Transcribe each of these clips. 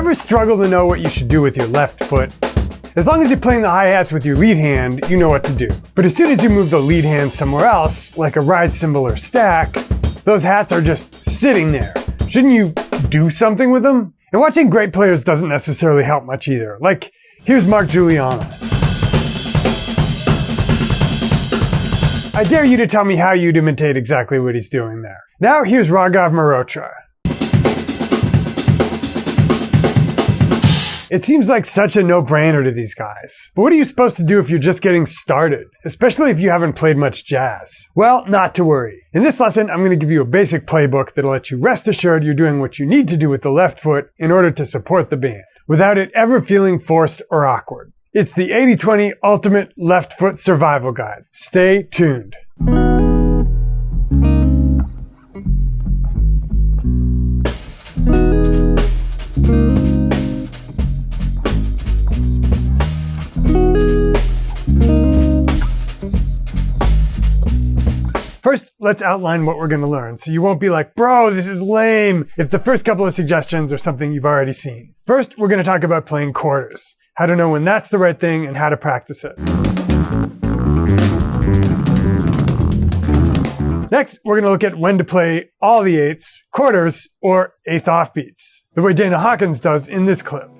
Ever struggle to know what you should do with your left foot? As long as you're playing the hi-hats with your lead hand, you know what to do. But as soon as you move the lead hand somewhere else, like a ride cymbal or stack, those hats are just sitting there. Shouldn't you do something with them? And watching great players doesn't necessarily help much either. Like, here's Guiliana. I dare you to tell me how you'd imitate exactly what he's doing there. Now here's Raghav Malhotra. It seems like such a no-brainer to these guys. But what are you supposed to do if you're just getting started? Especially if you haven't played much jazz. Well, not to worry. In this lesson, I'm going to give you a basic playbook that'll let you rest assured you're doing what you need to do with the left foot in order to support the band, without it ever feeling forced or awkward. It's the 80-20 Ultimate Left Foot Survival Guide. Stay tuned. First, let's outline what we're going to learn, so you won't be like, bro, this is lame, if the first couple of suggestions are something you've already seen. First, we're going to talk about playing quarters, how to know when that's the right thing, and how to practice it. Next, we're going to look at when to play all the eighths, quarters, or eighth offbeats, the way Dana Hawkins does in this clip.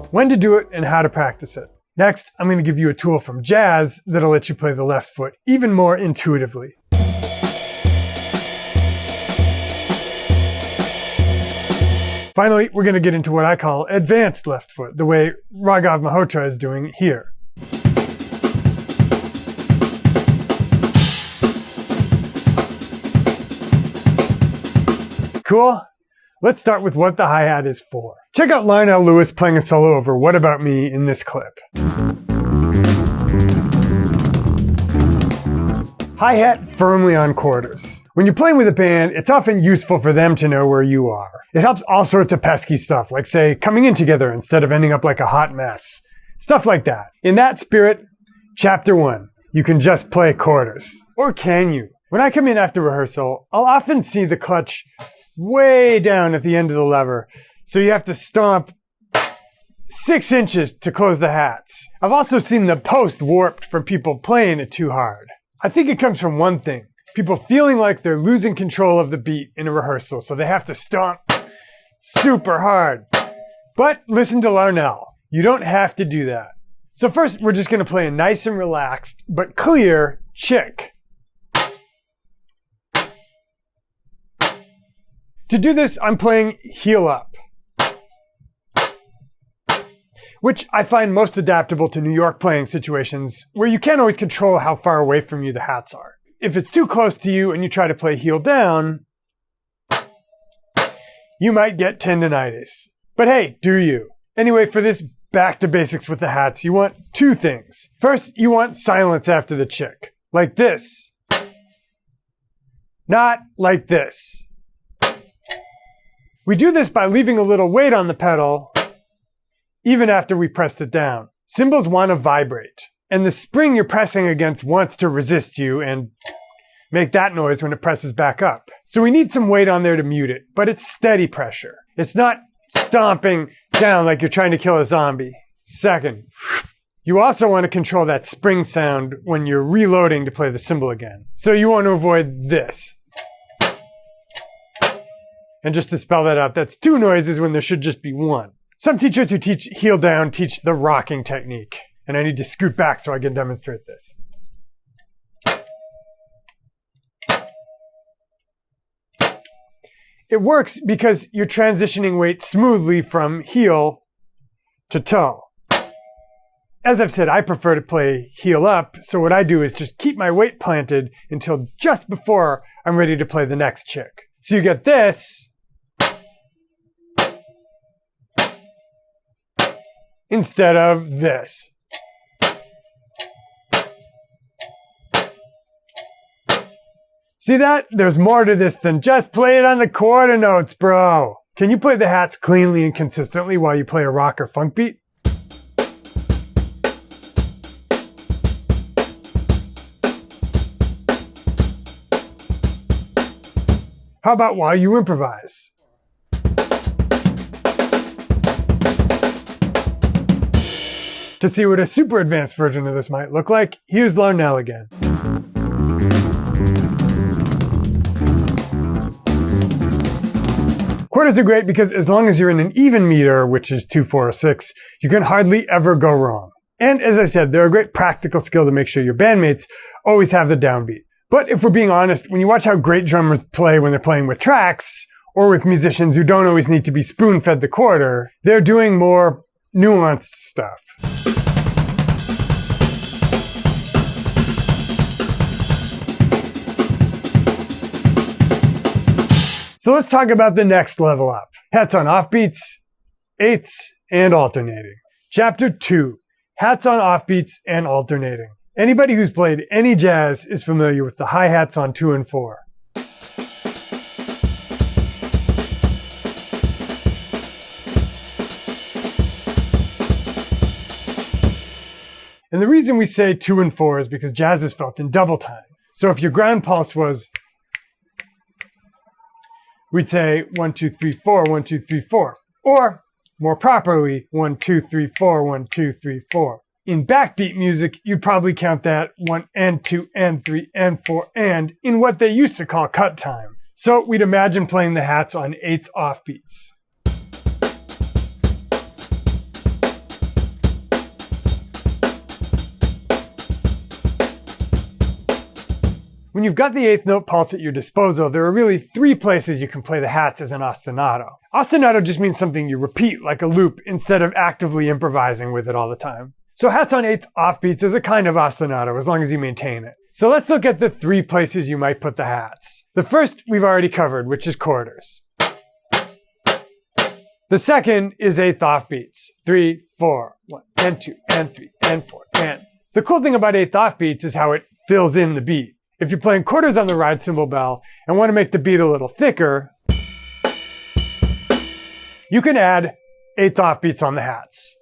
When to do it and how to practice it. Next, I'm going to give you a tool from jazz that'll let you play the left foot even more intuitively. Finally, we're going to get into what I call advanced left foot, the way Raghav Malhotra is doing here. Cool? Let's start with what the hi-hat is for. Check out Larnell Lewis playing a solo over What About Me in this clip. Hi-hat firmly on quarters. When you're playing with a band, it's often useful for them to know where you are. It helps all sorts of pesky stuff, like say, coming in together instead of ending up like a hot mess. Stuff like that. In that spirit, Chapter 1, you can just play quarters. Or can you? When I come in after rehearsal, I'll often see the clutch way down at the end of the lever, so you have to stomp 6 inches to close the hats. I've also seen the post warped from people playing it too hard. I think it comes from one thing, people feeling like they're losing control of the beat in a rehearsal, so they have to stomp super hard. But listen to Larnell, you don't have to do that. So first, we're just going to play a nice and relaxed, but clear chick. To do this, I'm playing heel up, which I find most adaptable to New York playing situations where you can't always control how far away from you the hats are. If it's too close to you and you try to play heel down, you might get tendinitis. But hey, do you? Anyway, for this back to basics with the hats, you want 2 things. First, you want silence after the chick, like this. Not like this. We do this by leaving a little weight on the pedal, even after we pressed it down. Cymbals want to vibrate, and the spring you're pressing against wants to resist you and make that noise when it presses back up. So we need some weight on there to mute it, but it's steady pressure. It's not stomping down like you're trying to kill a zombie. Second, you also want to control that spring sound when you're reloading to play the cymbal again. So you want to avoid this. And just to spell that out, that's 2 noises when there should just be 1. Some teachers who teach heel down teach the rocking technique. And I need to scoot back so I can demonstrate this. It works because you're transitioning weight smoothly from heel to toe. As I've said, I prefer to play heel up, so what I do is just keep my weight planted until just before I'm ready to play the next chick. So you get this instead of this. See that? There's more to this than just play it on the quarter notes, bro. Can you play the hats cleanly and consistently while you play a rock or funk beat? How about while you improvise? To see what a super advanced version of this might look like, here's Larnell again. Quarters are great because as long as you're in an even meter, which is 2, 4, or 6, you can hardly ever go wrong. And as I said, they're a great practical skill to make sure your bandmates always have the downbeat. But if we're being honest, when you watch how great drummers play when they're playing with tracks, or with musicians who don't always need to be spoon-fed the quarter, they're doing more nuanced stuff. So let's talk about the next level up. Hats on offbeats, eighths, and alternating. Chapter 2. Hats on offbeats and alternating. Anybody who's played any jazz is familiar with the hi-hats on 2 and 4. And the reason we say 2 and 4 is because jazz is felt in double time. So if your ground pulse was, we'd say 1, 2, 3, 4, 1, 2, 3, 4. Or, more properly, 1, 2, 3, 4, 1, 2, 3, 4. In backbeat music, you'd probably count that 1 and 2 and 3 and 4 and in what they used to call cut time. So we'd imagine playing the hats on 8th offbeats. When you've got the 8th note pulse at your disposal, there are really 3 places you can play the hats as an ostinato. Ostinato just means something you repeat like a loop instead of actively improvising with it all the time. So hats on 8th offbeats is a kind of ostinato as long as you maintain it. So let's look at the 3 places you might put the hats. The first we've already covered, which is quarters. The second is 8th offbeats. 3, 4, 1, and 2, and 3, and 4, and. The cool thing about 8th offbeats is how it fills in the beat. If you're playing quarters on the ride cymbal bell and want to make the beat a little thicker, you can add 8th offbeats on the hats.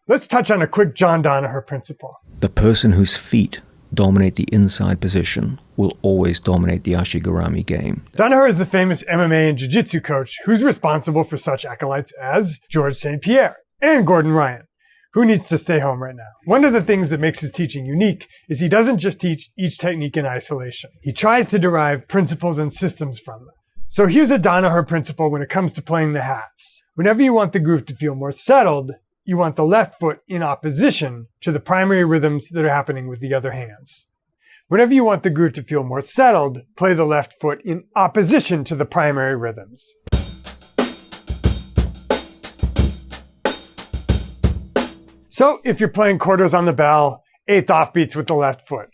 Let's touch on a quick John Danaher principle. The person whose feet dominate the inside position will always dominate the Ashigarami game. Danaher is the famous MMA and jiu-jitsu coach who's responsible for such acolytes as George St. Pierre and Gordon Ryan, who needs to stay home right now. One of the things that makes his teaching unique is he doesn't just teach each technique in isolation. He tries to derive principles and systems from them. So here's a Danaher principle when it comes to playing the hats. Whenever you want the groove to feel more settled, you want the left foot in opposition to the primary rhythms that are happening with the other hands. Whenever you want the groove to feel more settled, play the left foot in opposition to the primary rhythms. So if you're playing quarters on the bell, 8th offbeats with the left foot.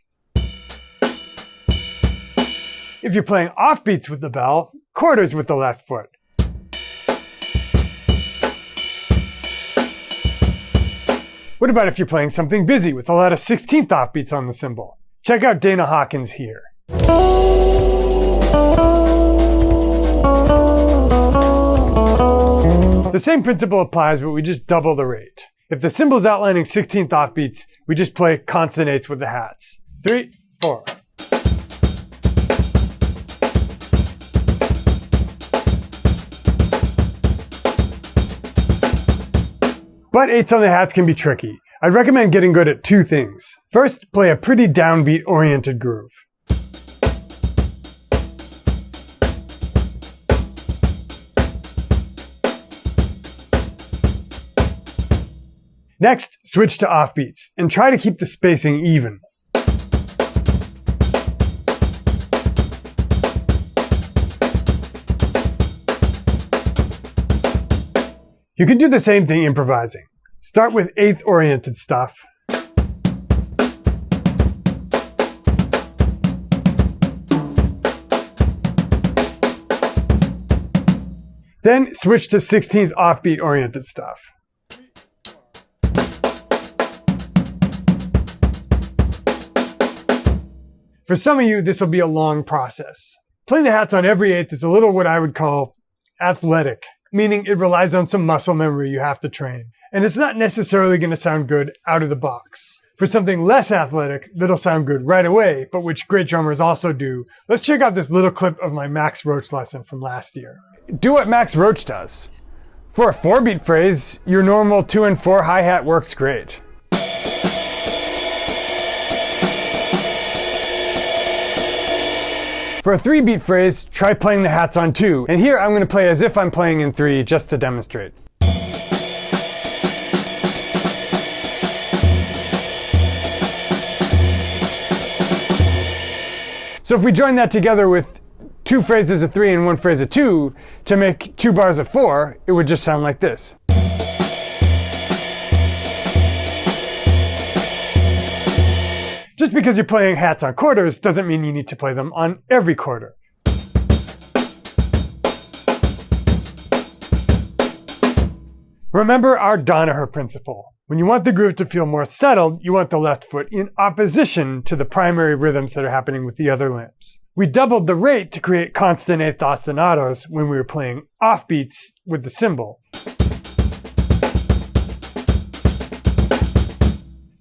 If you're playing offbeats with the bell, quarters with the left foot. What about if you're playing something busy with a lot of 16th offbeats on the cymbal? Check out Dana Hawkins here. The same principle applies, but we just double the rate. If the cymbal's outlining 16th offbeats, we just play constant 8ths with the hats. 3, 4. But 8ths on the hats can be tricky. I'd recommend getting good at 2 things. First, play a pretty downbeat-oriented groove. Next, switch to offbeats and try to keep the spacing even. You can do the same thing improvising. Start with 8th oriented stuff. Then switch to 16th offbeat oriented stuff. For some of you, this will be a long process. Playing the hats on every 8th is a little what I would call athletic, meaning it relies on some muscle memory you have to train. And it's not necessarily going to sound good out of the box. For something less athletic that'll sound good right away, but which great drummers also do, let's check out this little clip of my Max Roach lesson from last year. Do what Max Roach does. For a 4-beat phrase, your normal 2 and 4 hi-hat works great. For a 3-beat phrase, try playing the hats on 2, and here I'm going to play as if I'm playing in 3 just to demonstrate. So if we join that together with 2 phrases of 3 and 1 phrase of 2 to make 2 bars of 4, it would just sound like this. Just because you're playing hats on quarters doesn't mean you need to play them on every quarter. Remember our Danaher principle. When you want the groove to feel more settled, you want the left foot in opposition to the primary rhythms that are happening with the other limbs. We doubled the rate to create constant eighth ostinatos when we were playing offbeats with the cymbal.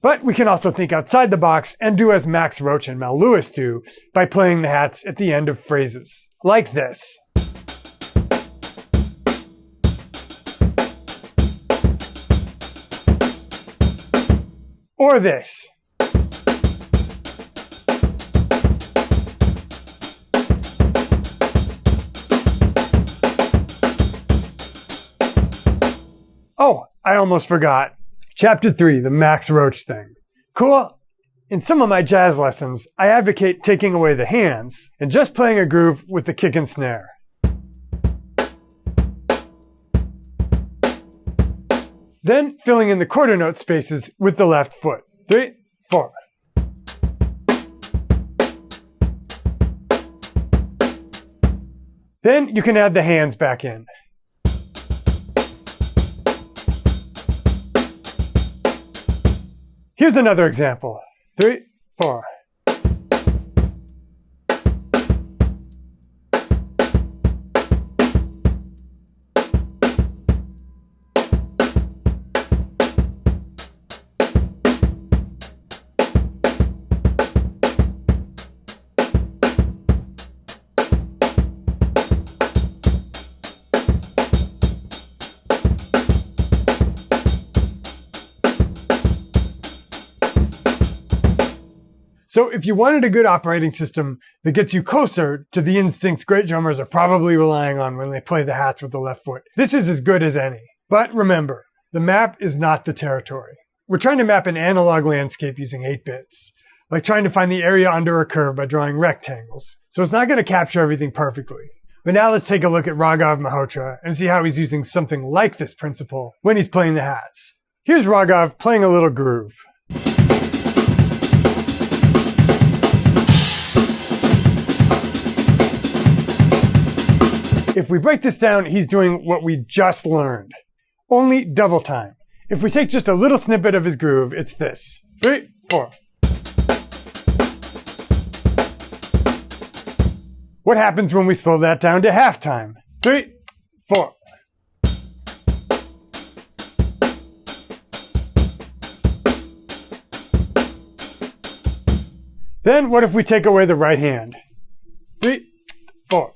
But we can also think outside the box and do as Max Roach and Mel Lewis do by playing the hats at the end of phrases, like this. Or this. Oh, I almost forgot. Chapter 3, the Max Roach thing. Cool? In some of my jazz lessons, I advocate taking away the hands and just playing a groove with the kick and snare. Then filling in the quarter note spaces with the left foot. 3, 4. Then you can add the hands back in. Here's another example. 3, 4. So if you wanted a good operating system that gets you closer to the instincts great drummers are probably relying on when they play the hats with the left foot, this is as good as any. But remember, the map is not the territory. We're trying to map an analog landscape using 8 bits, like trying to find the area under a curve by drawing rectangles. So it's not going to capture everything perfectly. But now let's take a look at Raghav Malhotra and see how he's using something like this principle when he's playing the hats. Here's Raghav playing a little groove. If we break this down, he's doing what we just learned, only double time. If we take just a little snippet of his groove, it's this. 3, 4. What happens when we slow that down to half time? 3, 4. Then what if we take away the right hand? 3, 4.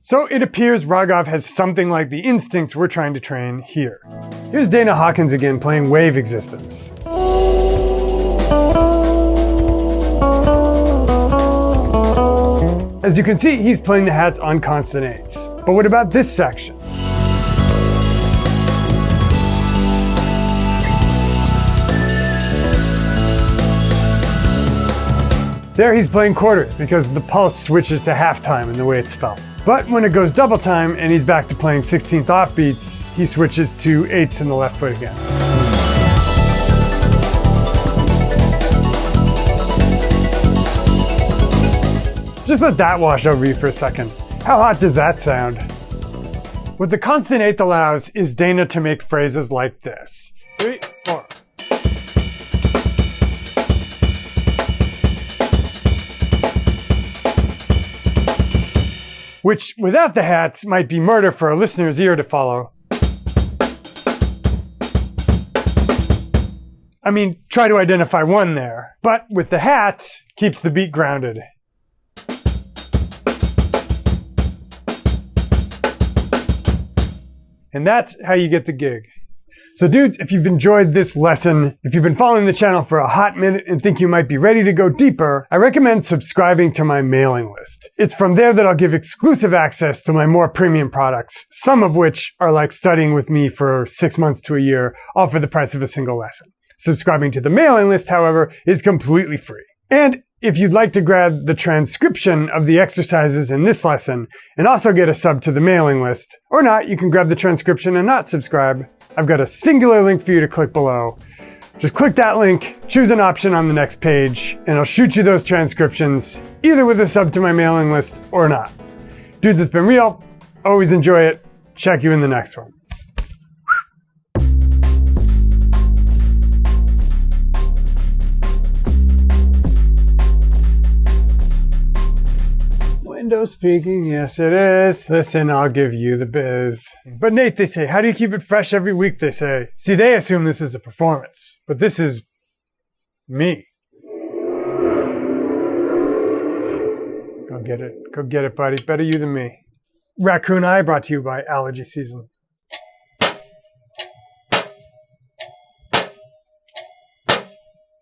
So it appears Raghav has something like the instincts we're trying to train here. Here's Dana Hawkins again playing Wave Existence. As you can see, he's playing the hats on constant eighths. But what about this section? There he's playing quarters because the pulse switches to halftime in the way it's felt. But when it goes double time and he's back to playing 16th offbeats, he switches to eighths in the left foot again. Just let that wash over you for a second. How hot does that sound? What the constant eighth allows is Dana to make phrases like this. 3, 4. which without the hats might be murder for a listener's ear to follow. I mean, try to identify one there. But with the hats, keeps the beat grounded. And that's how you get the gig. So dudes, if you've enjoyed this lesson, if you've been following the channel for a hot minute and think you might be ready to go deeper, I recommend subscribing to my mailing list. It's from there that I'll give exclusive access to my more premium products, some of which are like studying with me for 6 months to a year, all for the price of a single lesson. Subscribing to the mailing list, however, is completely free. And if you'd like to grab the transcription of the exercises in this lesson and also get a sub to the mailing list, or not, you can grab the transcription and not subscribe. I've got a singular link for you to click below. Just click that link, choose an option on the next page, and I'll shoot you those transcriptions, either with a sub to my mailing list or not. Dudes, it's been real. Always enjoy it. Check you in the next one. Window speaking, yes it is. Listen, I'll give you the biz. But Nate, they say, how do you keep it fresh every week, they say. See, they assume this is a performance, but this is me. Go get it, buddy. Better you than me. Raccoon Eye brought to you by Allergy Season.